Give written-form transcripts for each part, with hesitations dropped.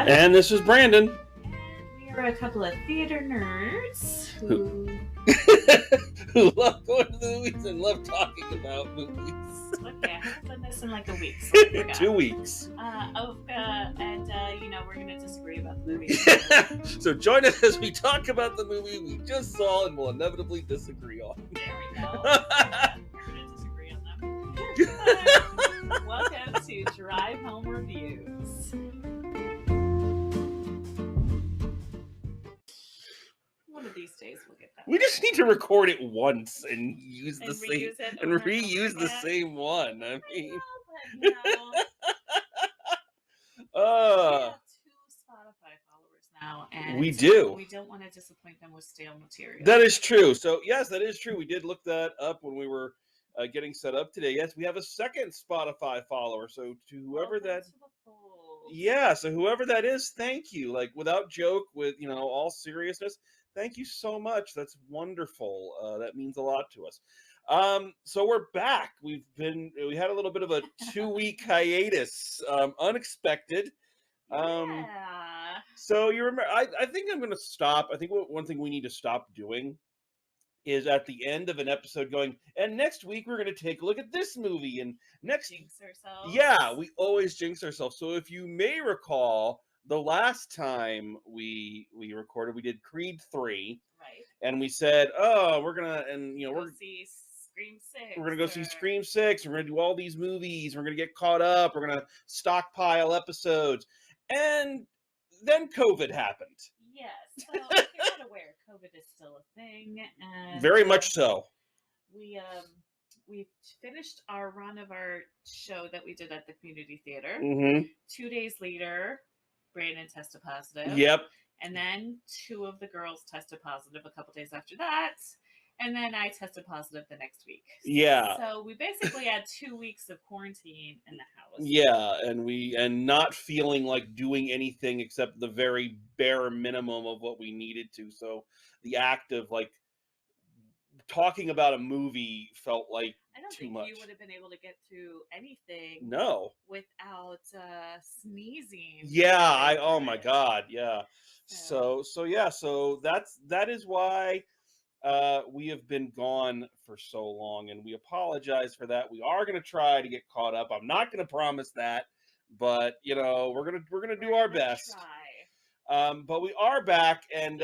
Jessica. And this is Brandon. And we are a couple of theater nerds who love going to the movies and love talking about movies. Okay, I haven't done this in like a week, so I forgot. 2 weeks. We're going to disagree about the movie. So join us as we talk about the movie we just saw and will inevitably disagree on. There we go. We're going to disagree on them. Welcome to Drive Home Reviews. One of these days we'll get that. We just need to record it once and use the reuse same it and over reuse the again. same one. I mean, We have 2 Spotify followers now, and we do. We don't want to disappoint them with stale material. That is true. So yes, that is true. We did look that up when we were getting set up today. Yes, we have a second Spotify follower. So to whoever so whoever that is, thank you. Like without joke, with all seriousness, thank you so much. That's wonderful. That means a lot to us. So we're back. We had a little bit of a 2-week hiatus, unexpected. So you remember, I think I'm going to stop. I think one thing we need to stop doing is at the end of an episode going, and next week we're going to take a look at this movie, and jinx ourselves. Yeah, we always jinx ourselves. So if you may recall, the last time we recorded, we did Creed 3. Right. And we said, oh, we're going to, and we're see Scream 6. We're going to go see Scream 6. We're going to do all these movies. We're going to get caught up. We're going to stockpile episodes. And then COVID happened. Yes. So if you're not aware, COVID is still a thing. And very much so. We finished our run of our show that we did at the community theater. Mm-hmm. 2 days later, Brandon tested positive. Yep. And then 2 of the girls tested positive a couple days after that. And then I tested positive the next week. Yeah. So we basically had 2 weeks of quarantine in the house. Yeah, and not feeling like doing anything except the very bare minimum of what we needed to. So the act of like talking about a movie felt like too much. You would have been able to get through anything. No. Without sneezing. Yeah, oh my God, yeah. So that is why we have been gone for so long, and we apologize for that. We are going to try to get caught up. I'm not going to promise that, but we're gonna do our best. But we are back, and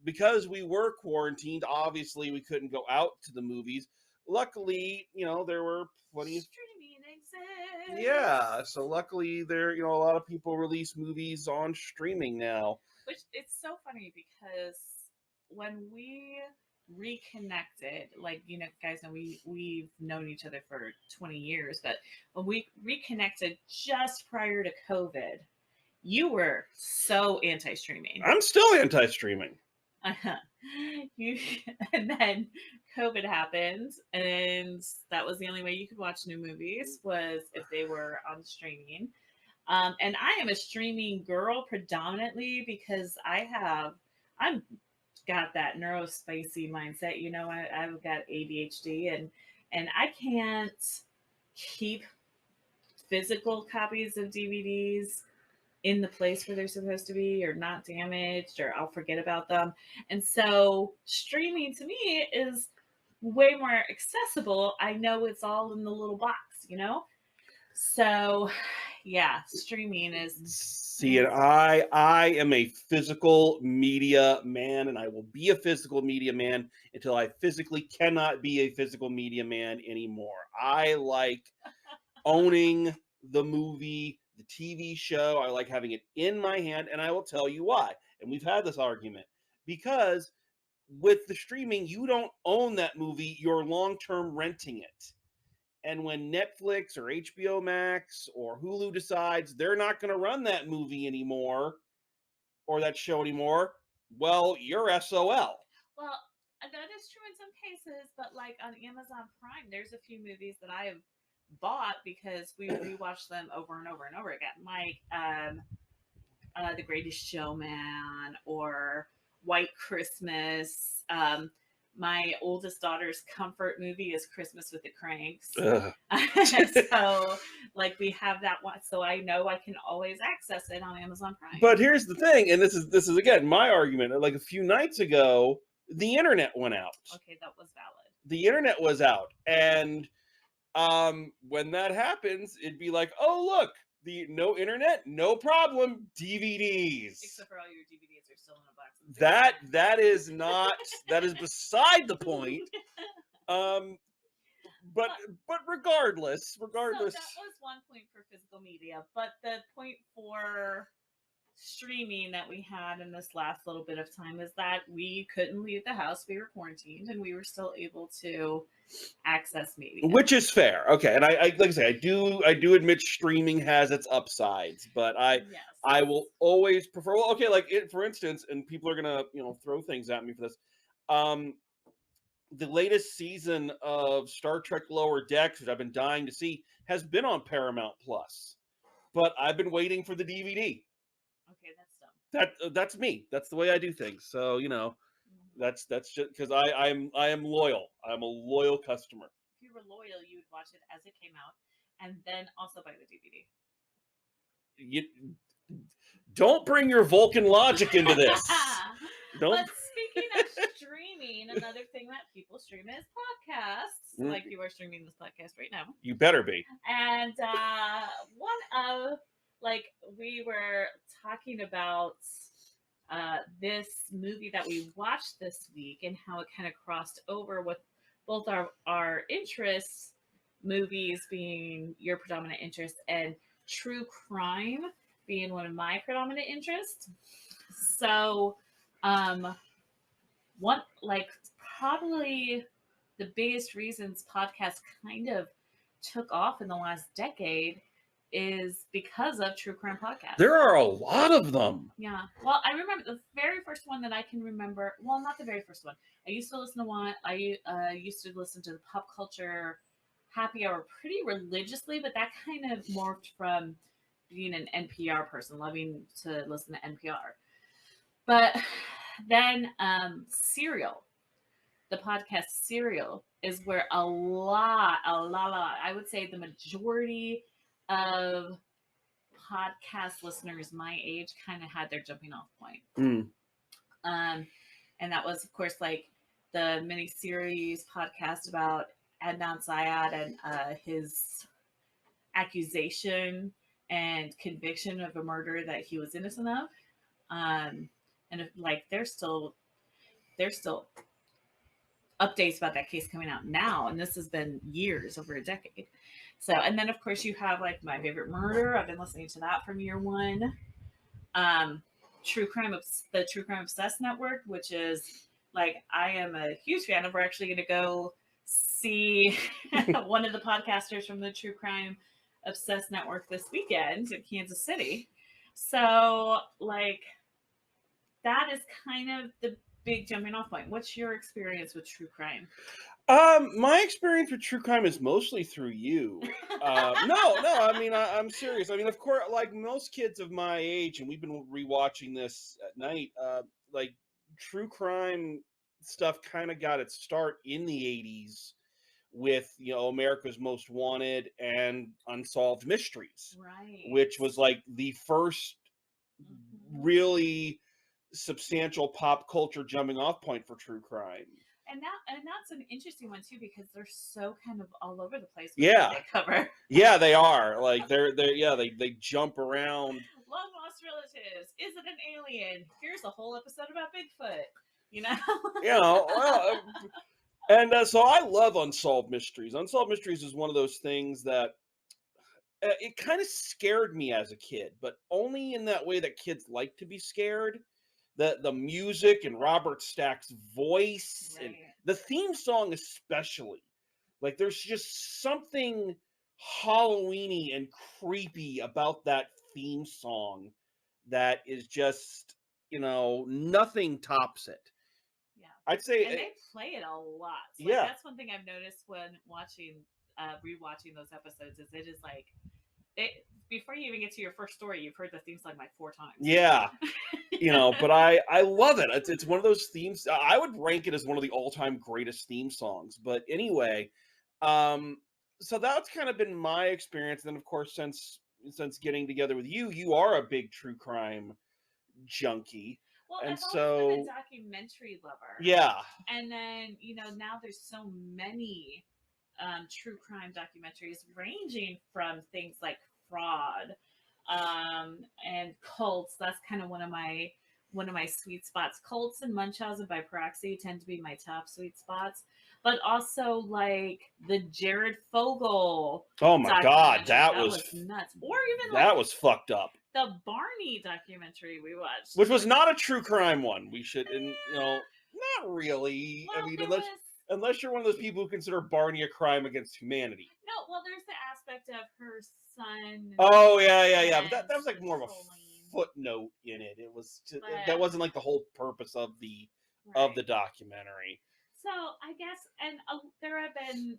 because we were quarantined, obviously we couldn't go out to the movies. Luckily, there were plenty of streaming exists. Yeah, so luckily there, a lot of people release movies on streaming now. Which it's so funny because when we reconnected, guys know we've known each other for 20 years, but when we reconnected just prior to COVID, you were so anti-streaming. I'm still anti-streaming. And then COVID happened, and that was the only way you could watch new movies was if they were on streaming. And I am a streaming girl predominantly because I'm got that neurospicy mindset. I've got ADHD, and I can't keep physical copies of DVDs in the place where they're supposed to be, or not damaged, or I'll forget about them. And so streaming to me is way more accessible. I know it's all in the little box, So yeah, streaming is. See, and I am a physical media man, and I will be a physical media man until I physically cannot be a physical media man anymore. I like owning the movie, the TV show. I like having it in my hand, and I will tell you why. And we've had this argument. Because with the streaming, you don't own that movie, you're long-term renting it. And when Netflix or HBO Max or Hulu decides they're not going to run that movie anymore or that show anymore, well, you're SOL. Well, that is true in some cases, but like on Amazon Prime, there's a few movies that I have bought because we watch them over and over and over again, like The Greatest Showman or White Christmas. my oldest daughter's comfort movie is Christmas with the Cranks. Ugh. So like we have that one, so I know I can always access it on Amazon Prime. But here's the thing, and this is again my argument. Like a few nights ago, the internet went out. Okay, that was valid. The internet was out, and when that happens, it'd be like, oh look, the no internet, no problem, DVDs. Except for all your DVDs are still in a box. That is not, that is beside the point. But regardless, So that was one point for physical media, but the point for streaming that we had in this last little bit of time is that we couldn't leave the house. We were quarantined, and we were still able to access media, which is fair. Okay, and I like I say, I do admit streaming has its upsides, but yes. I will always prefer. Well, okay, like for instance, and people are gonna throw things at me for this. The latest season of Star Trek Lower Decks, which I've been dying to see, has been on Paramount Plus, but I've been waiting for the DVD. Okay, that's dumb. That's me. That's the way I do things. So that's just because I am loyal. I'm a loyal customer. If you were loyal, you would watch it as it came out, and then also buy the DVD. You don't bring your Vulcan logic into this. Don't. But speaking of streaming, another thing that people stream is podcasts. Like you are streaming this podcast right now. You better be. And one of we were talking about this movie that we watched this week and how it kind of crossed over with both our interests, movies being your predominant interest and true crime being one of my predominant interests. So one probably the biggest reasons podcasts kind of took off in the last decade is because of true crime podcasts. There are a lot of them. Yeah. Well, I remember the very first one that I can remember. Well, not the very first one. I used to listen to one. I used to listen to the Pop Culture Happy Hour pretty religiously, but that kind of morphed from being an NPR person, loving to listen to NPR. But then Serial, the podcast Serial, is where a lot, I would say the majority of podcast listeners my age kind of had their jumping off point. And that was, of course, like the miniseries podcast about Adnan Syed and his accusation and conviction of a murder that he was innocent of. And if, there's still updates about that case coming out now, and this has been years, over a decade. So, and then of course you have My Favorite Murder. I've been listening to that from year one. The True Crime Obsessed Network, which is I am a huge fan of. We're actually going to go see one of the podcasters from the True Crime Obsessed Network this weekend in Kansas City. So that is kind of the big jumping off point. What's your experience with true crime? My experience with true crime is mostly through you. No, I mean, I'm serious. I mean, of course, like most kids of my age, and we've been rewatching this at night, true crime stuff kind of got its start in the 80s with, America's Most Wanted and Unsolved Mysteries. Right. Which was the first really substantial pop culture jumping off point for true crime. And that's an interesting one too, because they're so kind of all over the place. Yeah, they cover. Yeah, they are. They jump around. Long lost relatives. Is it an alien? Here's a whole episode about Bigfoot. Well, and so I love Unsolved Mysteries. Unsolved Mysteries is one of those things that it kind of scared me as a kid, but only in that way that kids like to be scared. The music and Robert Stack's voice, right, and the theme song especially. There's just something Halloween-y and creepy about that theme song that is just, nothing tops it. Yeah. I'd say... And they play it a lot. So that's one thing I've noticed when rewatching those episodes is it is before you even get to your first story, you've heard the theme song like 4 times. Yeah. But I love it. It's one of those themes. I would rank it as one of the all-time greatest theme songs. But anyway, um, so that's kind of been my experience. Then, of course, since getting together with you, you are a big true crime junkie, Well, and I've always been a so documentary lover. yeah, And then, now there's so many true crime documentaries ranging from things like fraud and cults. That's kind of one of my sweet spots. Cults and Munchausen by proxy tend to be my top sweet spots, but also like the Jared Fogle oh my god, documentary. That was nuts. Or even like that was fucked up. the Barney documentary we watched, Which was not a true crime one. We should, and not really. I well, mean, there was unless you're one of those people who consider Barney a crime against humanity. no. Well, there's the aspect of her son. Oh yeah. But that was like more of a trolling. footnote in it. It was just, But, that wasn't like the whole purpose of the right. documentary. So I guess, and there have been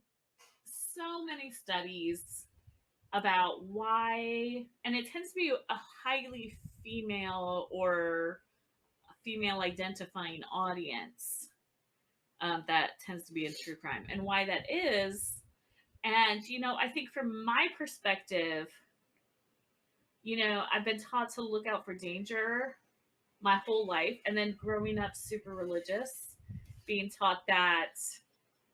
so many studies about why, and it tends to be a highly female or female identifying audience that tends to be in true crime, and why that is. And I think from my perspective, I've been taught to look out for danger my whole life, and then growing up super religious, being taught that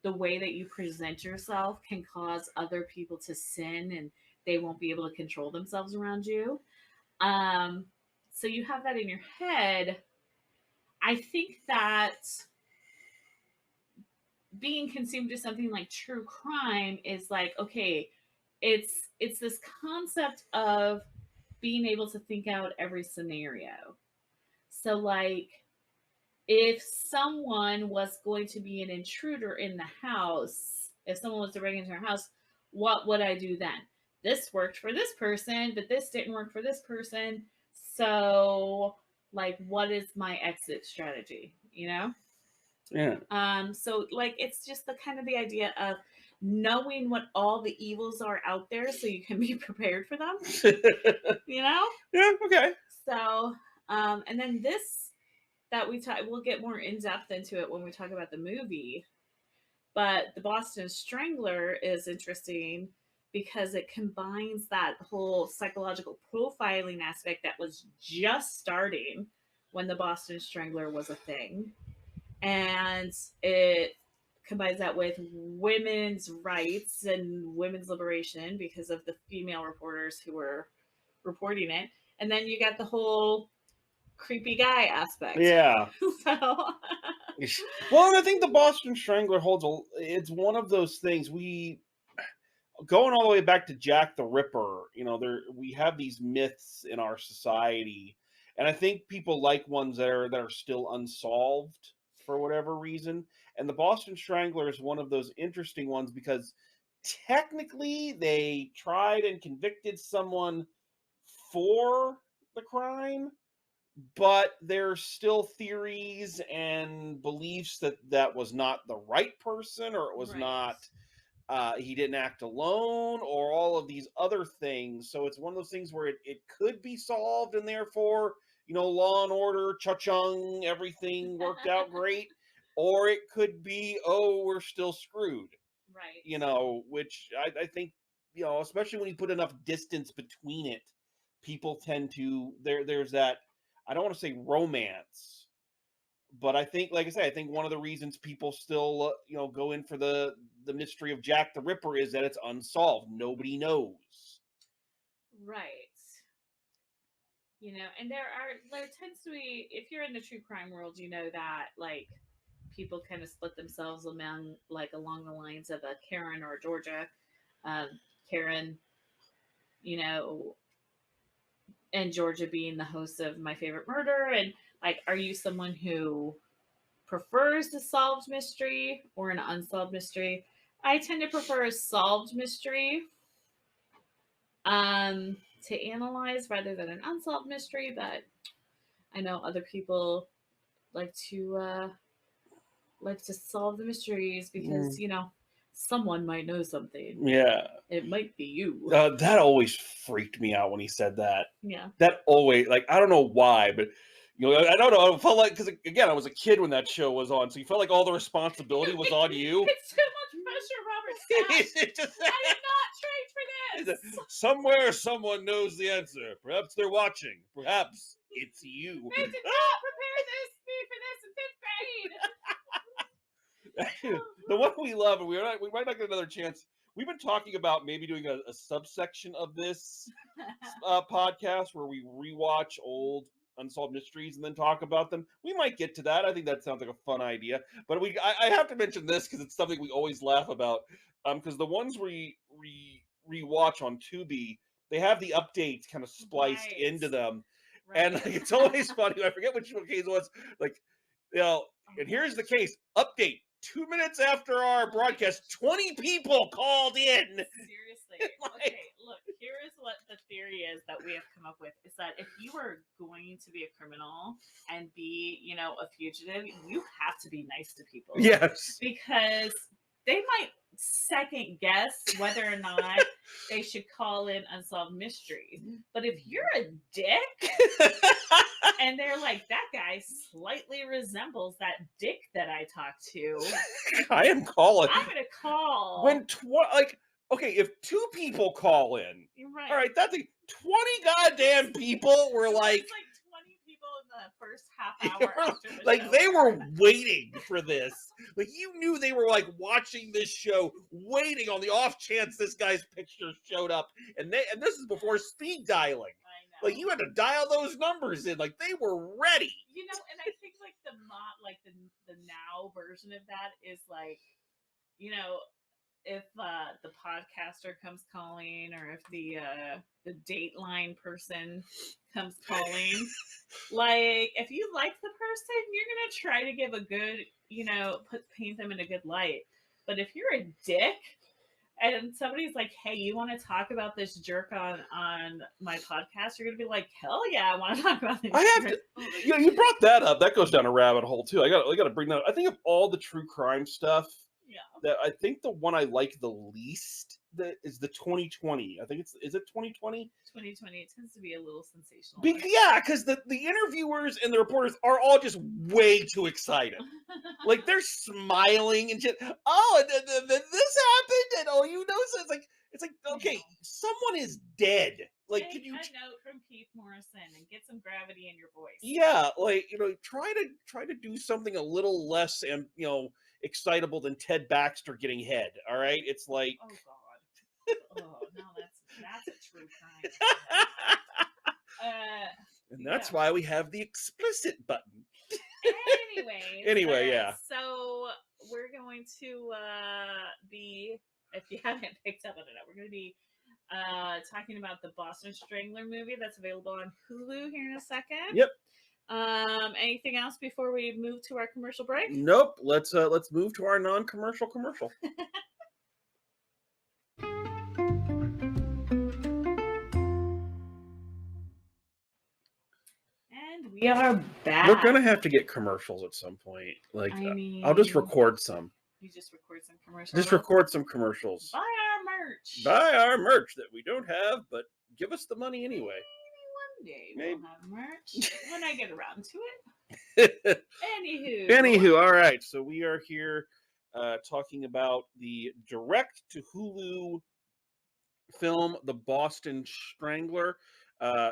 the way that you present yourself can cause other people to sin and they won't be able to control themselves around you. Um, so you have that in your head. I think that being consumed to something like true crime is like, okay, it's this concept of being able to think out every scenario. So like if someone was going to be an intruder in the house, if someone was to break into our house, what would I do then? This worked for this person, but this didn't work for this person. So, like, what is my exit strategy? Yeah. So like it's just the kind of the idea of knowing what all the evils are out there so you can be prepared for them. Yeah. Okay. So, and then this that we'll get more in depth into it when we talk about the movie. But the Boston Strangler is interesting because it combines that whole psychological profiling aspect that was just starting when the Boston Strangler was a thing. And it combines that with women's rights and women's liberation because of the female reporters who were reporting it. And then you got the whole creepy guy aspect. Yeah. So well, and I think the Boston Strangler it's one of those things going all the way back to Jack the Ripper, we have these myths in our society, and I think people like ones that are still unsolved for whatever reason. And the Boston Strangler is one of those interesting ones because technically they tried and convicted someone for the crime, but there's still theories and beliefs that that was not the right person, or it was right. not he didn't act alone, or all of these other things. So it's one of those things where it could be solved, and therefore, Law and Order, cha-chung, everything worked out great. Or it could be, oh, we're still screwed. Right. Which I think, especially when you put enough distance between it, people tend to, there's that, I don't want to say romance, but I think, like I say, I think one of the reasons people still, go in for the mystery of Jack the Ripper is that it's unsolved. Nobody knows. Right. And there tends to be, if you're in the true crime world, that like people kind of split themselves along the lines of a Karen or a Georgia. Karen, you know, and Georgia being the host of My Favorite Murder, and like, are you someone who prefers a solved mystery or an unsolved mystery? I tend to prefer a solved mystery to analyze rather than an unsolved mystery, but I know other people like to solve the mysteries because someone might know something. Yeah. It might be you. That always freaked me out when he said that. Yeah. That always, like, I don't know why, but I don't know. I felt like, because again, I was a kid when that show was on, so you felt like all the responsibility was on you. It's too much pressure, Robert Stack. It just- I did not train for this. Somewhere, someone knows the answer. Perhaps they're watching. Perhaps it's you. They did not prepare me for this in 5th grade. The one we love, and we might not get another chance. We've been talking about maybe doing a subsection of this podcast where we rewatch old unsolved mysteries and then talk about them. We might get to that. I think that sounds like a fun idea. But I have to mention this because it's something we always laugh about. Because the ones we rewatch on Tubi, they have the updates kind of spliced into them, and like, it's always funny. I forget which case it was. Like, and here's the case update. 2 minutes after our broadcast, 20 people called in. Seriously. Okay, look, here is what the theory is that we have come up with, is that if you are going to be a criminal and be, a fugitive, you have to be nice to people. Yes. Because they might second guess whether or not they should call in unsolved mysteries. But if you're a dick and they're like, that guy slightly resembles that dick that I talked to, I am calling. I'm gonna call. When okay, if 2 people call in, right. All right, that's 20 goddamn people were like. It's like 20 people in the first half hour after the like show. They were waiting for this. Like, you knew they were like watching this show, waiting on the off chance this guy's picture showed up, and this is before speed dialing. I know. Like, you had to dial those numbers in. Like, they were ready. And I think like the now version of that is like, if the podcaster comes calling, or if the Dateline person comes calling, like, if you like the person, you're gonna try to give a good, paint them in a good light. But if you're a dick and somebody's like, hey, you want to talk about this jerk on my podcast, you're gonna be like, hell yeah, I want to talk about this. I have to. You brought that up. That goes down a rabbit hole too. I got to bring that up. I think of all the true crime stuff. Yeah. That I think the one I like the least is the 2020. I think is it 2020? 2020. It tends to be a little sensational. Because the interviewers and the reporters are all just way too excited. Like, they're smiling and shit. Oh, and this happened, and so it's like okay, someone is dead. Like, take can you a note from Keith Morrison and get some gravity in your voice? Yeah, like, try to do something a little less and excitable than Ted Baxter getting head. All right, it's like, oh god, oh no, that's a true crime. And that's why we have the explicit button. Anyway, yeah. So we're going to be, if you haven't picked up on it, we're going to be talking about the Boston Strangler movie that's available on Hulu here in a second. Yep. Anything else before we move to our commercial break? Nope. Let's move to our non-commercial commercial. And we are back. We're gonna have to get commercials at some point. Like, I'll just record some. You just record some commercials. Just record some commercials. Buy our merch. Buy our merch that we don't have, but give us the money anyway. Maybe one day we'll have merch when I get around to it. Anywho, all right. So we are here talking about the direct to Hulu film, The Boston Strangler,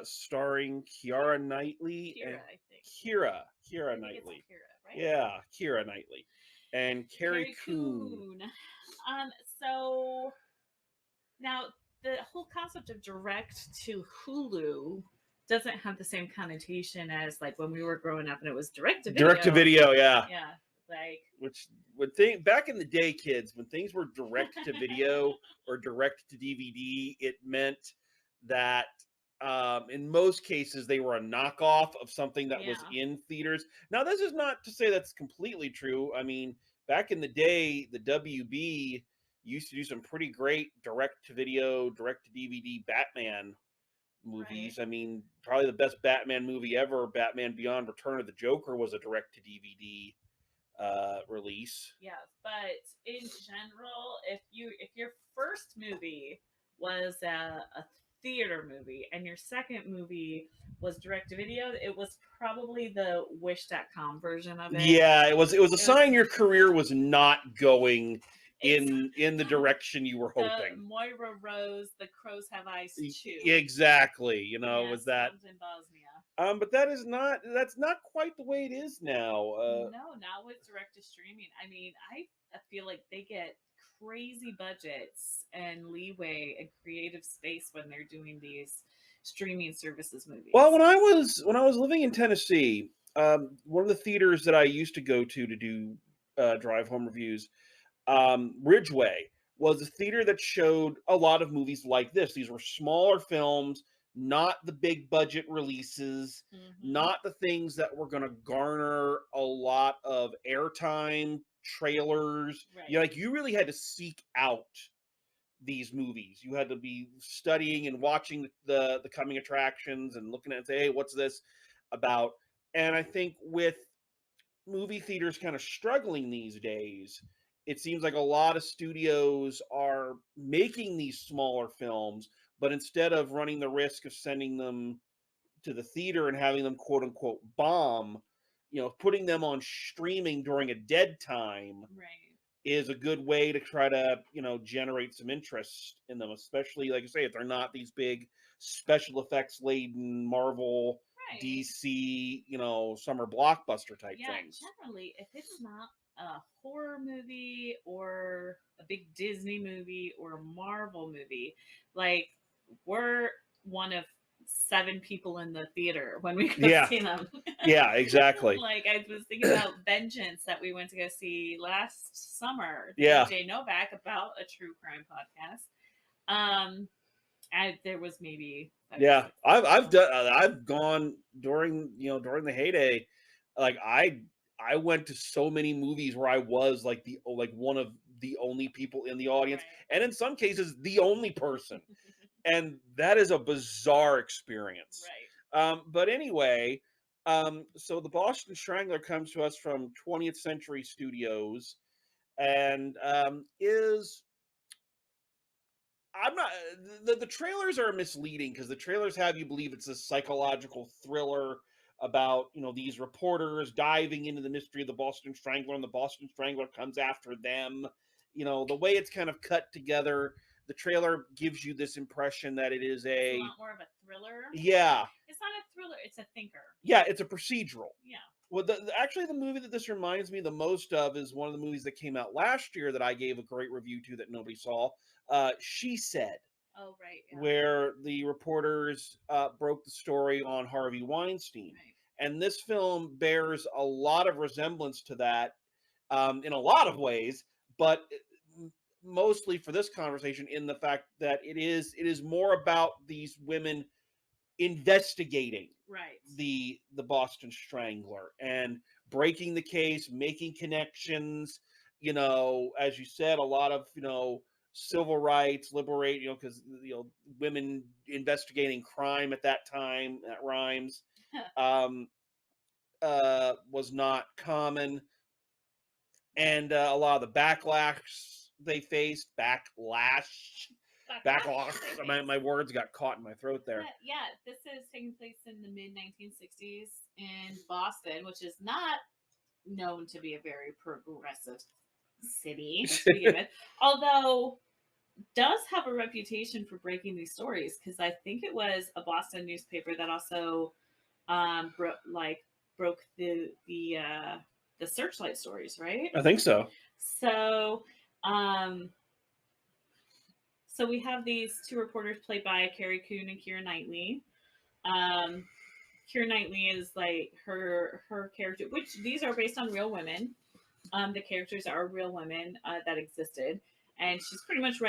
starring Keira Knightley. Keira Knightley. Right? Yeah, Keira Knightley. And Carrie Coon. So now the whole concept of direct to Hulu doesn't have the same connotation as like when we were growing up and it was direct to video. Direct to video, yeah. Yeah. Like, which back in the day, kids, when things were direct to video or direct to DVD, it meant that in most cases they were a knockoff of something that was in theaters. Now, this is not to say that's completely true. I mean, back in the day, the WB used to do some pretty great direct to video, direct to DVD Batman movies. Right. I mean, probably the best Batman movie ever, Batman Beyond Return of the Joker, was a direct to DVD release. Yeah, but in general, if your first movie was a theater movie and your second movie was direct to video, it was probably the Wish.com version of it. Yeah, it was a It was sign your career was not going ex- in the direction you were the hoping. Moira Rose, the Crows Have Eyes too. Exactly, was Yes, that. filmed in Bosnia. But that's not quite the way it is now. No, not with direct to streaming. I mean, I feel like they get crazy budgets and leeway and creative space when they're doing these streaming services movies. Well, when I was living in Tennessee, one of the theaters that I used to go to do drive home reviews, Ridgeway, was a theater that showed a lot of movies like this. These were smaller films, not the big budget releases, Mm-hmm. not the things that were going to garner a lot of airtime, trailers. Right. Like you really had to seek out these movies. You had to be studying and watching the coming attractions and looking at it and say, hey, what's this about? And I think with movie theaters kind of struggling these days, it seems like a lot of studios are making these smaller films, but instead of running the risk of sending them to the theater and having them quote unquote bomb, putting them on streaming during a dead time Right. is a good way to try to generate some interest in them, especially like I say, if they're not these big special effects laden Marvel, Right. DC, summer blockbuster type Yeah, things. generally, if it's not a horror movie or a big Disney movie or a Marvel movie, like we're one of 7 people in the theater when we go Yeah. see them. Yeah, exactly. Like I was thinking about Vengeance that we went to go see last summer, the Yeah. AJ Novak about a true crime podcast. Um, there was maybe 5 or 6 Yeah, I've people. done. I've gone during the heyday. Like I went to so many movies where I was like one of the only people in the audience, Right. and in some cases the only person, and that is a bizarre experience. Right. But anyway, so the Boston Strangler comes to us from 20th Century Studios, and is I'm not. The trailers are misleading because the trailers have you believe it's a psychological thriller about these reporters diving into the mystery of the Boston Strangler, and the Boston Strangler comes after them. The way it's kind of cut together, the trailer gives you this impression that it is It's a a lot more of a thriller. yeah, It's not a thriller, it's a thinker. yeah, it's a procedural. Yeah. Well, actually, the movie that this reminds me the most of is one of the movies that came out last year that I gave a great review to that nobody saw. She Said, Oh, right. Yeah. where the reporters broke the story on Harvey Weinstein. Right. And this film bears a lot of resemblance to that in a lot of ways, but mostly for this conversation in the fact that it is more about these women investigating Right. the Boston Strangler and breaking the case, making connections. As you said, a lot of civil rights, liberate. Because women investigating crime at that time, that rhymes, um, was not common, and a lot of the backlash they faced, backlash. My words got caught in my throat there. Yeah, this is taking place in the mid 1960s in Boston, which is not known to be a very progressive city to begin with, although does have a reputation for breaking these stories because I think it was a Boston newspaper that also broke the Searchlight stories, right? I think so. So, um, so we have these 2 reporters played by Carrie Coon and Keira Knightley. Um, Keira Knightley is like her character, which these are based on real women. The characters are real women that existed, and she's pretty much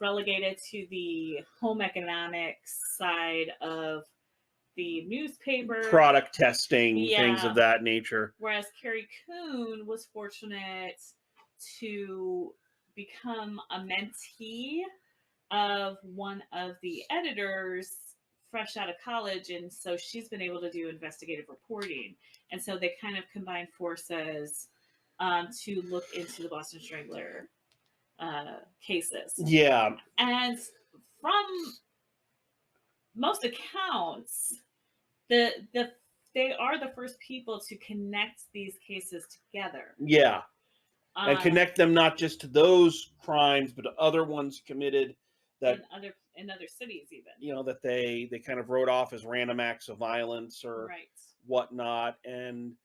relegated to the home economics side of the newspaper, product testing, things yeah. of that nature. Whereas Carrie Coon was fortunate to become a mentee of one of the editors fresh out of college, and so she's been able to do investigative reporting, and so they kind of combine forces to look into the Boston Strangler cases. Yeah. And from most accounts, the they are the first people to connect these cases together. Yeah. And Um, connect them not just to those crimes, but to other ones committed that in other cities, even. that they kind of wrote off as random acts of violence or Right. whatnot. And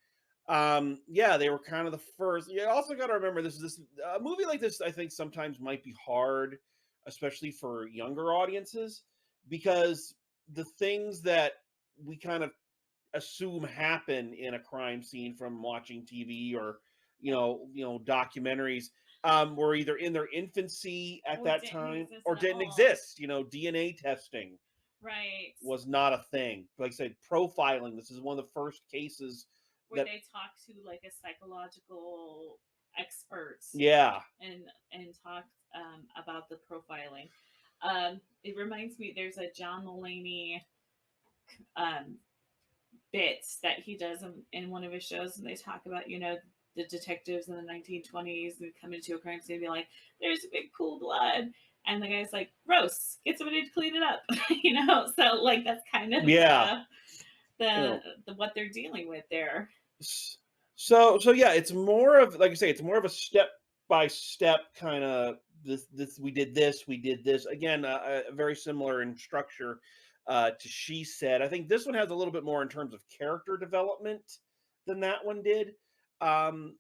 yeah, they were kind of the first. You also got to remember this a movie like this. I think sometimes might be hard, especially for younger audiences, because the things that we kind of assume happen in a crime scene from watching TV or documentaries were either in their infancy at Or that didn't time exist or at didn't all. exist. DNA testing Right. was not a thing. Like I said, profiling. This is one of the first cases Where that they talk to like a psychological experts yeah. and talk about the profiling. It reminds me, there's a John Mulaney um, bits that he does in one of his shows, and they talk about the detectives in the 1920s who come into a crime scene and be like, "There's a big pool of blood," and the guy's like, "Gross, get somebody to clean it up," So like that's kind of Yeah. You the know, the what they're dealing with there. so yeah, it's more of, like I say, it's more of a step by step kind of this we did this again, very similar in structure to She Said. I think this one has a little bit more in terms of character development than that one did. Um,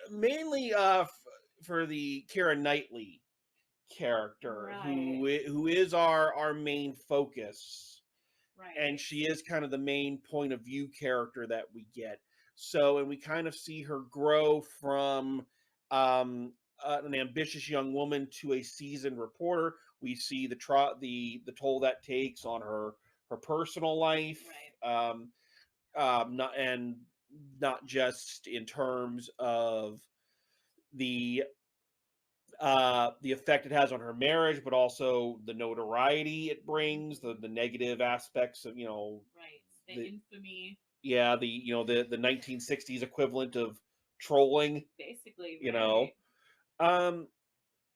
Mainly for the Keira Knightley character, Right, who is our main focus, and right. she is kind of the main point of view character that we get. So, and we kind of see her grow from an ambitious young woman to a seasoned reporter. We see the toll that takes on her personal life, Right. not just in terms of the the effect it has on her marriage, but also the notoriety it brings, the negative aspects of Right. The the infamy, the 1960s equivalent of trolling. basically, You know, right. um.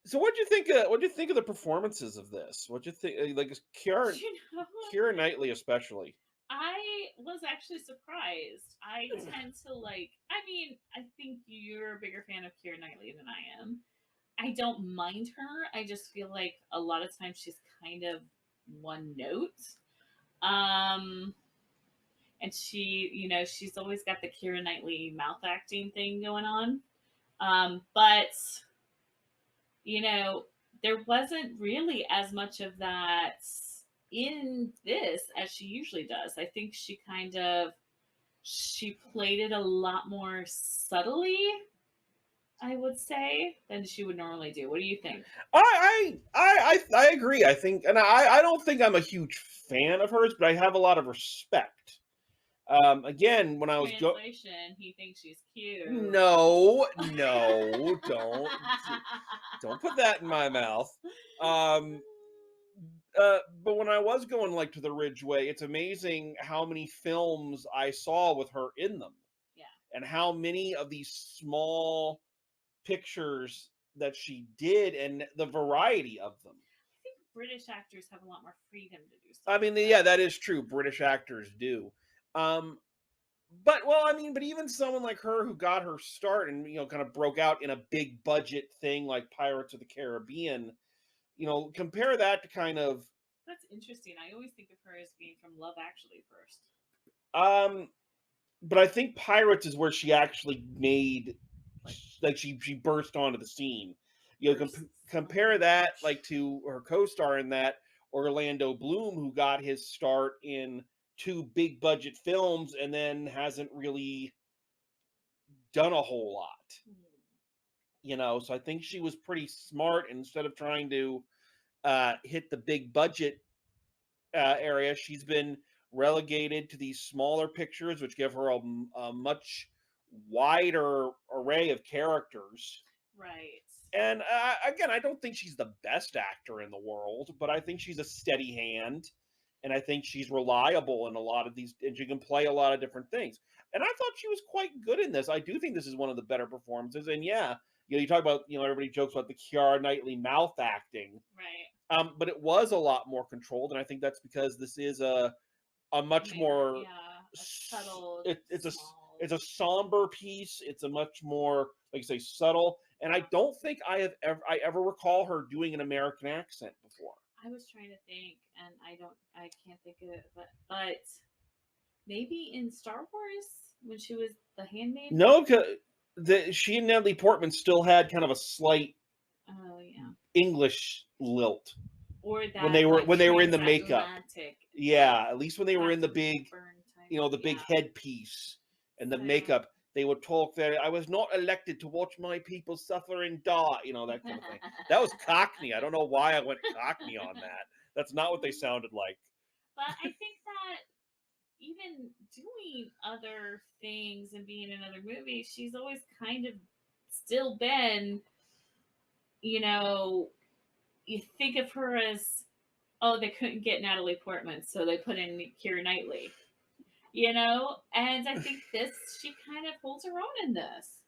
So what do you think? What do you think of the performances of this? What do you think? Like You know, Keira Knightley, especially. I was actually surprised. I tend to like, I mean, I think you're a bigger fan of Keira Knightley than I am. I don't mind her. I just feel like a lot of times she's kind of one note. Um, and she's always got the Keira Knightley mouth acting thing going on. But you know, there wasn't really as much of that in this as she usually does. I think she played it a lot more subtly, I would say, than she would normally do. What do you think? I agree. I think, and I don't think I'm a huge fan of hers, but I have a lot of respect. Again, when I was Translation, he thinks she's cute. no, no, don't put that in my mouth. Um, but when I was going like to the Ridgeway, it's amazing how many films I saw with her in them, Yeah. and how many of these small pictures that she did, and the variety of them. I think British actors have a lot more freedom to do stuff I mean, like yeah, that. that is true. British actors do. Um, but well, I mean, but even someone like her who got her start and kind of broke out in a big budget thing like Pirates of the Caribbean, compare that to kind of That's interesting. I always think of her as being from Love Actually first. um but I think Pirates is where she actually made, Like like, she burst onto the scene. bursts. Oh my Compare that gosh. like to her co-star in that, Orlando Bloom, who got his start in two big budget films and then hasn't really done a whole lot. So I think she was pretty smart. And instead of trying to hit the big budget area, she's been relegated to these smaller pictures, which give her a much wider array of characters. Right. And again, I don't think she's the best actor in the world, but I think she's a steady hand, and I think she's reliable in a lot of these, and she can play a lot of different things. and I thought she was quite good in this. I do think this is one of the better performances. And yeah, you talk about, everybody jokes about the Keira Knightley mouth acting, Right. but it was a lot more controlled, and I think that's because this is a much more Yeah, a subtle, it's small. a somber piece. It's a much more, like you say, subtle. And I don't think I ever recall her doing an American accent before. I was trying to think, and I can't think of it, but maybe in Star Wars when she was the handmaid. No, she and Natalie Portman still had kind of a slight Oh yeah, English lilt or when that like they were in the makeup. transatlantic, like Yeah, at least when they were in the big, burn type. the Yeah. big headpiece and the So makeup, they would talk there. I was not elected to watch my people suffer and die, that kind of thing. That was Cockney. I don't know why I went Cockney on that. That's not what they sounded like. But I think that even doing other things and being in other movies, she's always kind of still been, you know, you think of her as, oh, they couldn't get Natalie Portman, so they put in Keira Knightley, And I think she kind of holds her own in this.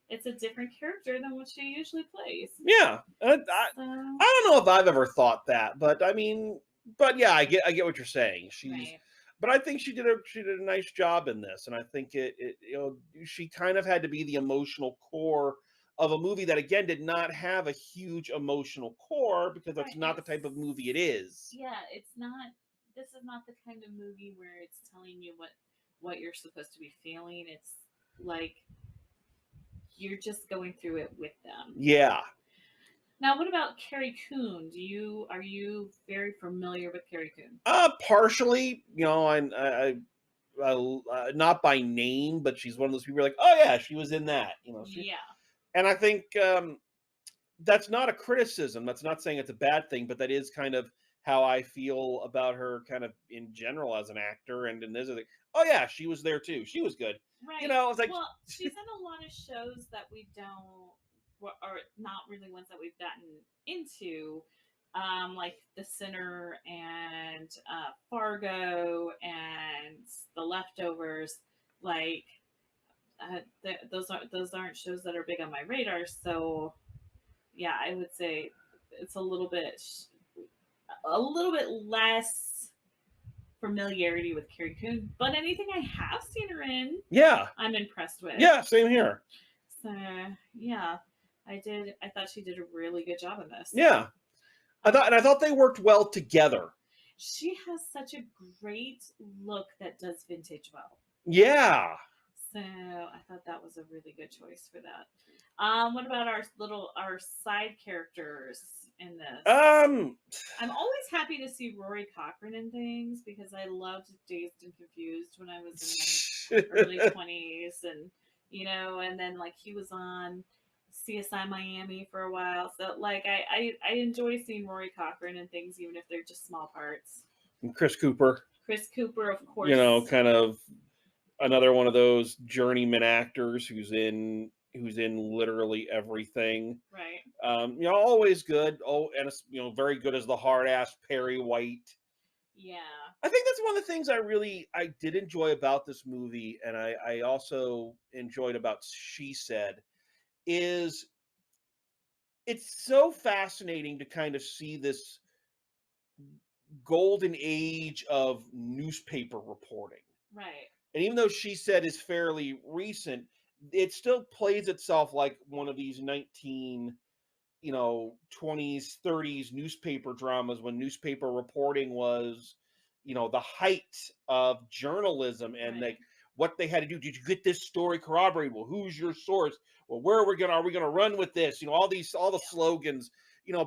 It's a different character than what she usually plays. Yeah, So, I don't know if I've ever thought that, but I mean, but yeah, I get what you're saying. right. But I think she did a nice job in this, and I think she kind of had to be the emotional core of a movie that again did not have a huge emotional core because that's Right. not the type of movie it is. Yeah, it's not. This is not the kind of movie where it's telling you what you're supposed to be feeling. It's like you're just going through it with them. Yeah. Now, what about Carrie Coon? Are you very familiar with Carrie Coon? Partially, not by name, but she's one of those people like, oh yeah, she was in that, Yeah. And I think that's not a criticism. That's not saying it's a bad thing, but that is kind of how I feel about her, kind of in general as an actor. And in this, like, oh yeah, she was there too. She was good. Right. It's like, well, she's in a lot of shows that we don't, or not really ones that we've gotten into, like The Sinner and Fargo and The Leftovers. Like, those aren't shows that are big on my radar. So, yeah, I would say it's a little bit less familiarity with Carrie Coon, but anything I have seen her in, yeah, I'm impressed with. Yeah, same here. So yeah, I thought she did a really good job in this. Yeah, I thought they worked well together. She has such a great look that does vintage well. Yeah. So I thought that was a really good choice for that. What about our side characters in this? I'm always happy to see Rory Cochrane in things because I loved Dazed and Confused when I was in my early 20s, and and then like he was on CSI Miami for a while. So like I enjoy seeing Rory Cochrane in things, even if they're just small parts. And Chris Cooper. Chris Cooper, of course. Kind of another one of those journeyman actors who's in literally everything. Right. Always good. Oh, and very good as the hard ass Perry White. Yeah. I think that's one of the things I did enjoy about this movie, and I also enjoyed about She Said, is it's so fascinating to kind of see this golden age of newspaper reporting. Right. And even though She Said is fairly recent, it still plays itself like one of these 20s, 30s newspaper dramas when newspaper reporting was, the height of journalism and Right. like what they had to do. Did you get this story corroborated? Well, who's your source? Well, where are we gonna run with this? All the slogans,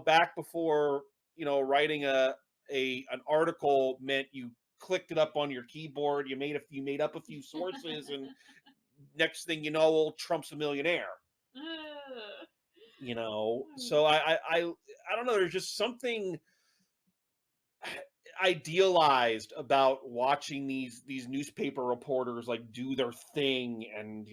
back before, writing an article meant you clicked it up on your keyboard, you made up a few sources, and next thing you know, old Trump's a millionaire. So I don't know. There's just something idealized about watching these newspaper reporters like do their thing and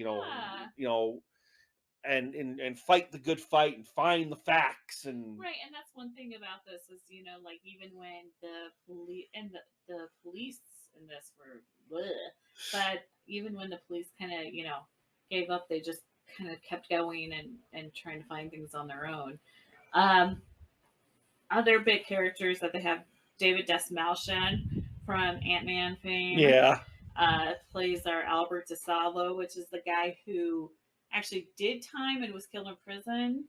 and fight the good fight and find the facts and right. And that's one thing about this is like even when the police and the police in this were bleh, but even when the police kind of, gave up, they just kind of kept going and trying to find things on their own. Um, Other big characters that they have: David Desmalchian from Ant-Man fame Yeah. plays our Albert DeSalvo, which is the guy who actually did time and was killed in prison.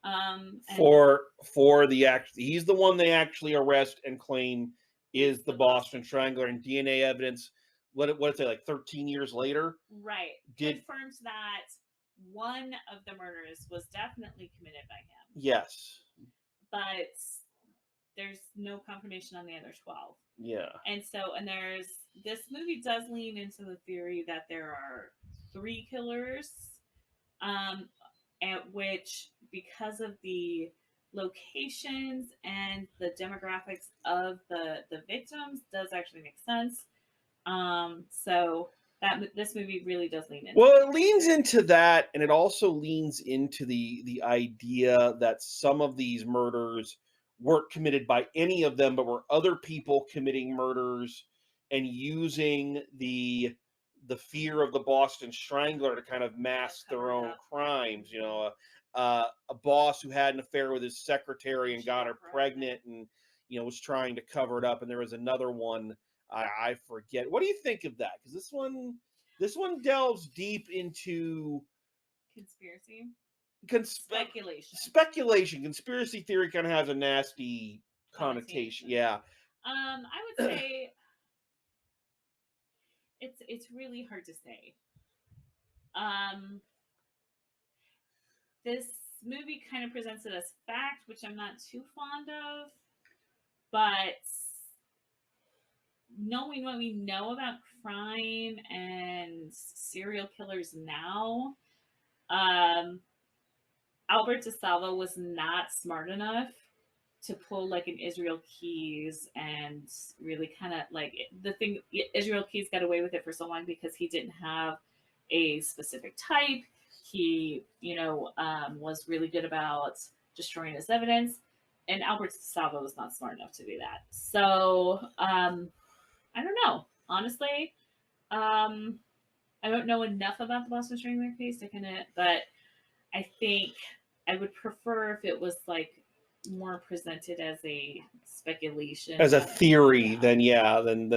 And For the act, he's the one they actually arrest and claim is the the Boston Strangler, and DNA evidence. What say, like 13 years later? right, confirms that one of the murders was definitely committed by him. Yes. But there's no confirmation on the other 12. Yeah. And this movie does lean into the theory that there are 3 killers, at which, because of the locations and the demographics of the victims, does actually make sense. So that this movie really does lean into. Well, it leans into that, and it also leans into the idea that some of these murders weren't committed by any of them, but were other people committing murders and using the fear of the Boston Strangler to kind of mask their own crimes. A boss who had an affair with his secretary and got her pregnant, and was trying to cover it up. And there was another one, I forget. What do you think of that? Because this one delves deep into conspiracy, speculation. Conspiracy theory kind of has a nasty connotation. Yeah. I would say it's really hard to say. This movie kind of presents it as fact, which I'm not too fond of, but knowing what we know about crime and serial killers now, Albert DeSalvo was not smart enough to pull like an Israel Keys and really kind of like the thing. Israel Keys got away with it for so long because he didn't have a specific type. He, was really good about destroying his evidence, and Albert DeSalvo was not smart enough to do that. So I don't know, honestly. I don't know enough about the Boston Strangler case to kind of, but I think I would prefer if it was like more presented as a speculation, as a theory, than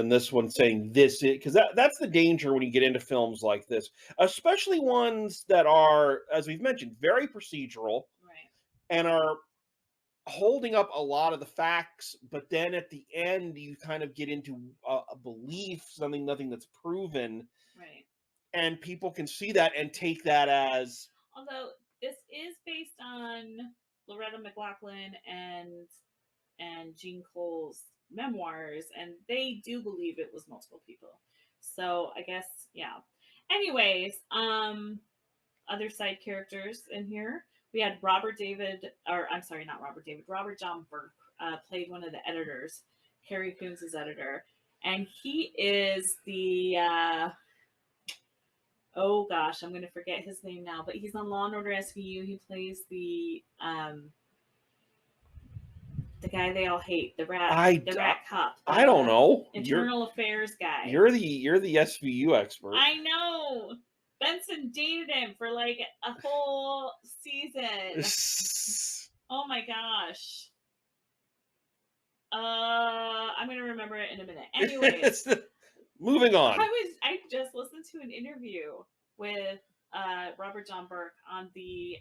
this one saying this is, because that's the danger when you get into films like this, especially ones that are, as we've mentioned, very procedural, right, and are holding up a lot of the facts, but then at the end you kind of get into a belief, nothing that's proven, right. and people can see that and take that as. Although this is based on Loretta McLaughlin and Gene Cole's memoirs, and they do believe it was multiple people. So I guess, yeah. Anyways, other side characters in here. We had Robert John Burke played one of the editors, Harry Coombs' editor, and he is the oh gosh, I'm going to forget his name now, but he's on Law and Order SVU. He plays the guy they all hate, the rat cop. I don't know. Internal affairs guy. You're the SVU expert. I know. Benson dated him for like a whole season. Oh my gosh. I'm gonna remember it in a minute. Anyways, moving on. I just listened to an interview with Robert John Burke on the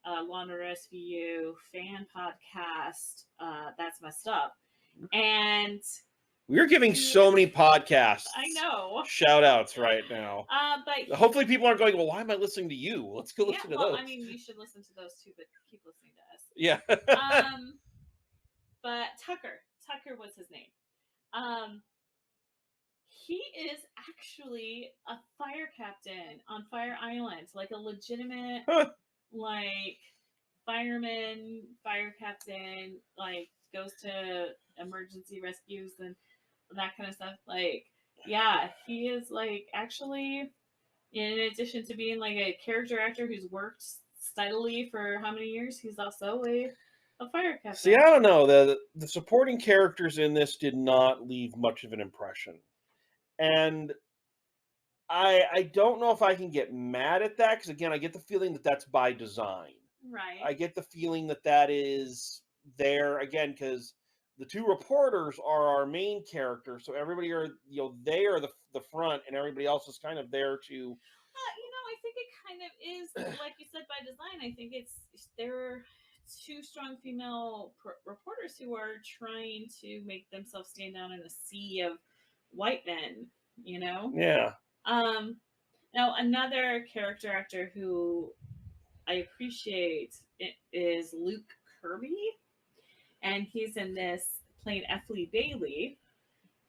Law and Order SVU fan podcast. That's messed up, and we're giving so many podcasts. I know. Shout outs right now. But hopefully people aren't going, well, why am I listening to you? Let's go listen to those. I mean, you should listen to those too, but keep listening to us. Yeah. But Tucker was his name. He is actually a fire captain on Fire Island, like a legitimate like fireman, fire captain, like goes to emergency rescues and that kind of stuff. Like, yeah, he is like actually, in addition to being like a character actor who's worked steadily for how many years, he's also a fire captain. See, I don't know. The supporting characters in this did not leave much of an impression. And I don't know if I can get mad at that because again, I get the feeling that that's by design. Right. I get the feeling that that is there again because the two reporters are our main characters, so everybody are they are the front, and everybody else is kind of there to. I think it kind of is, like you said, by design. I think there are two strong female reporters who are trying to make themselves stand out in a sea of white men. You know. Yeah. Um, Now another character actor who I appreciate is Luke Kirby, and he's in this playing F. Lee Bailey.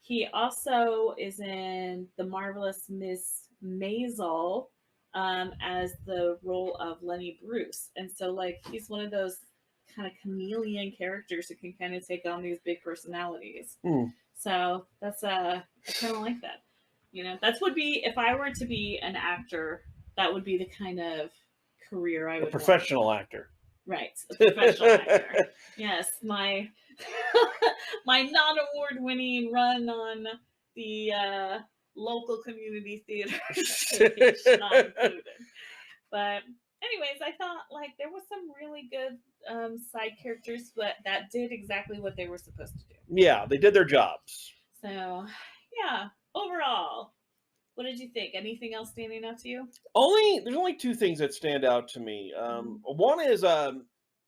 He also is in The Marvelous Miss Maisel as the role of Lenny Bruce. And so, like, he's one of those kind of chameleon characters who can kind of take on these big personalities. Hmm. So I kind of like that. That would be, if I were to be an actor, that would be the kind of career I A would professional want. actor. Right, a professional actor. Yes, my my non-award winning run on the local community theater stage not included. But anyways, I thought like there was some really good side characters that did exactly what they were supposed to do. Yeah, they did their jobs. So yeah, overall, what did you think? Anything else standing out to you? There's only two things that stand out to me. One is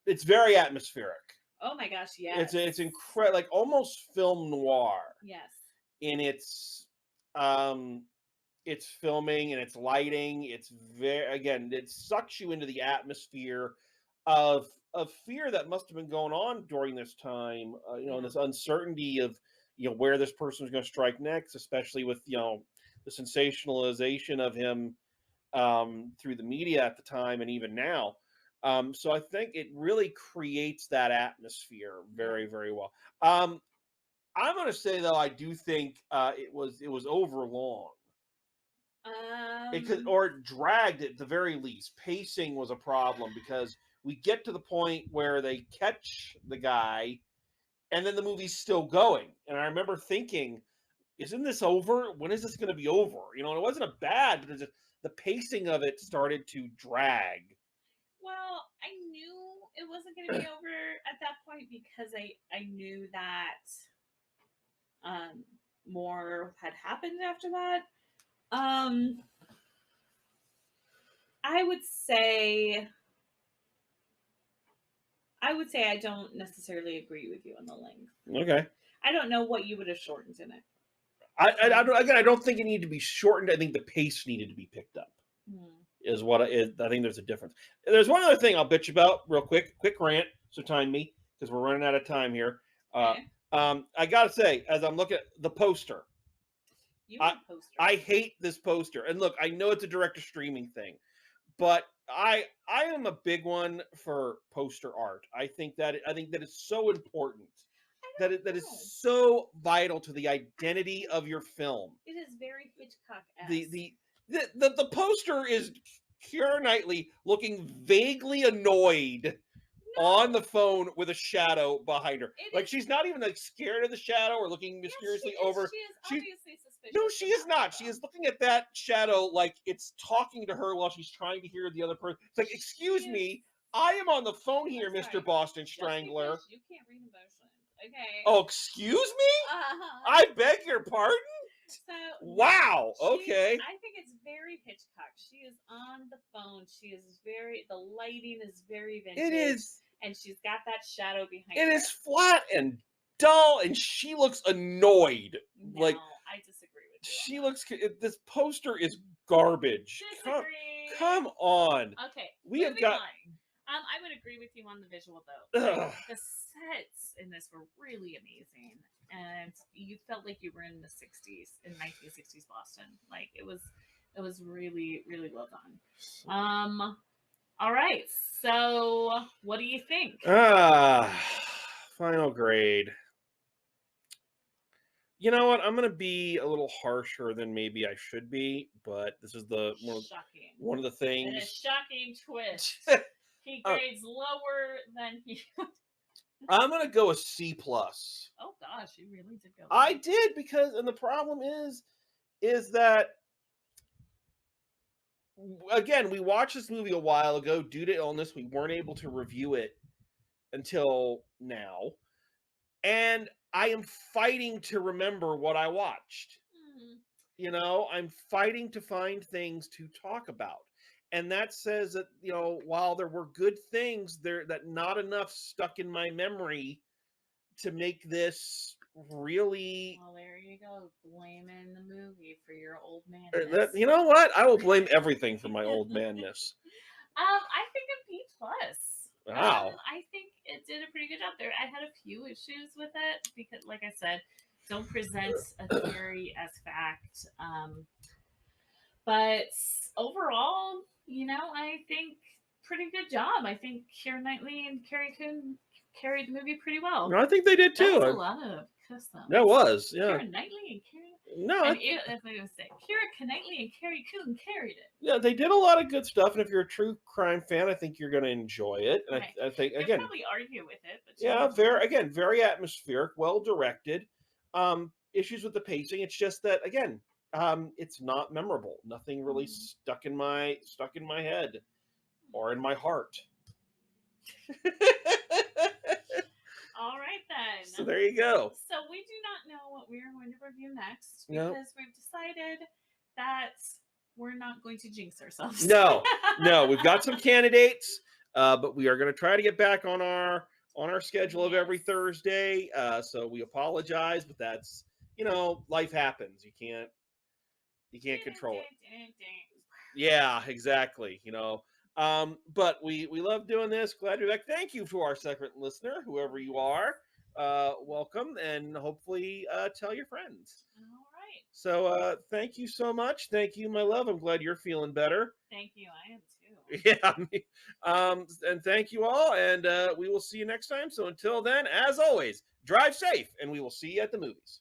it's very atmospheric. Oh my gosh, yes. It's incredible, like almost film noir Yes. in its filming and its lighting. It's it sucks you into the atmosphere of fear that must have been going on during this time. And this uncertainty of where this person is going to strike next, especially with the sensationalization of him through the media at the time and even now. So I think it really creates that atmosphere very, very well. I'm going to say though, I do think it was over long. It could or dragged at the very least. Pacing was a problem because we get to the point where they catch the guy, and then the movie's still going. And I remember thinking, isn't this over? When is this going to be over? And it wasn't a bad, but the pacing of it started to drag. Well, I knew it wasn't going to be over at that point because I knew that more had happened after that. I would say I don't necessarily agree with you on the length. Okay. I don't know what you would have shortened in it. I don't think it needed to be shortened. I think the pace needed to be picked up. Is what I think there's a difference. There's one other thing I'll bitch about real quick rant. So time me because we're running out of time here. Okay. I gotta say, as I'm looking at the poster, I hate this poster. And look, I know it's a direct to streaming thing, but I am a big one for poster art. I think that it's so important. That is so vital to the identity of your film. It is very Hitchcock-esque. The poster is Keira Knightley looking vaguely annoyed on the phone with a shadow behind her. She's not even scared of the shadow or looking mysteriously over. She is obviously suspicious. No, she is not. She is looking at that shadow like it's talking to her while she's trying to hear the other person. It's like, excuse me, I am on the phone here, Mr. Boston Strangler. You can't read emotions. Okay. Oh, excuse me? I beg your pardon? So wow. Okay. I think it's very Hitchcock. She is on the phone. She is the lighting is very vintage. It is. And she's got that shadow behind her. It is flat and dull, and she looks annoyed. No, I disagree with you. She looks. This poster is garbage. Disagree. Come on. Okay. We have got. I would agree with you on the visual though. The sets in this were really amazing, and you felt like you were in the '60s, in 1960s Boston. Like it was really, really well done. All right. So, what do you think? Final grade. You know what? I'm going to be a little harsher than maybe I should be, but this is one of the things. And a shocking twist. He grades lower than he. I'm going to go a C+. Oh gosh, you really did go. I did and the problem is, is that again, we watched this movie a while ago due to illness. We weren't able to review it until now. And I am fighting to remember what I watched. Mm. You know, I'm fighting to find things to talk about. And that says that, you know, while there were good things there, that not enough stuck in my memory to make this really. Well, there you go, blaming the movie for your old That, manness. you know what? I will blame everything for my old manness. I think a B plus. Wow. I think it did a pretty good job there. I had a few issues with it because, like I said, don't present a theory as fact. But overall, I think pretty good job. I think Keira Knightley and Carrie Coon carried the movie pretty well. No, I think they did That was a too. lot of customs. That was, yeah. Keira Knightley and Carrie. No, And if I was say, Keira Knightley and Carrie Coon carried it. yeah, they did a lot of good stuff, and if you're a true crime fan, I think you're going to enjoy it. And Right. I think You'll again, probably argue with it, but yeah, very atmospheric, well directed. Issues with the pacing. It's just that again, it's not memorable. Nothing really stuck in my head or in my heart. All right then. So there you go. So we do not know what we are going to review next No. because we've decided that we're not going to jinx ourselves. No, we've got some candidates, but we are going to try to get back on our schedule of every Thursday. So we apologize, but that's, life happens. You can't control it. Yeah, exactly. But we love doing this. Glad to be back. Thank you to our second listener, whoever you are. Welcome, and hopefully tell your friends. All right. So thank you so much. Thank you, my love. I'm glad you're feeling better. Thank you. I am too. Yeah. And thank you all, and we will see you next time. So until then, as always, drive safe, and we will see you at the movies.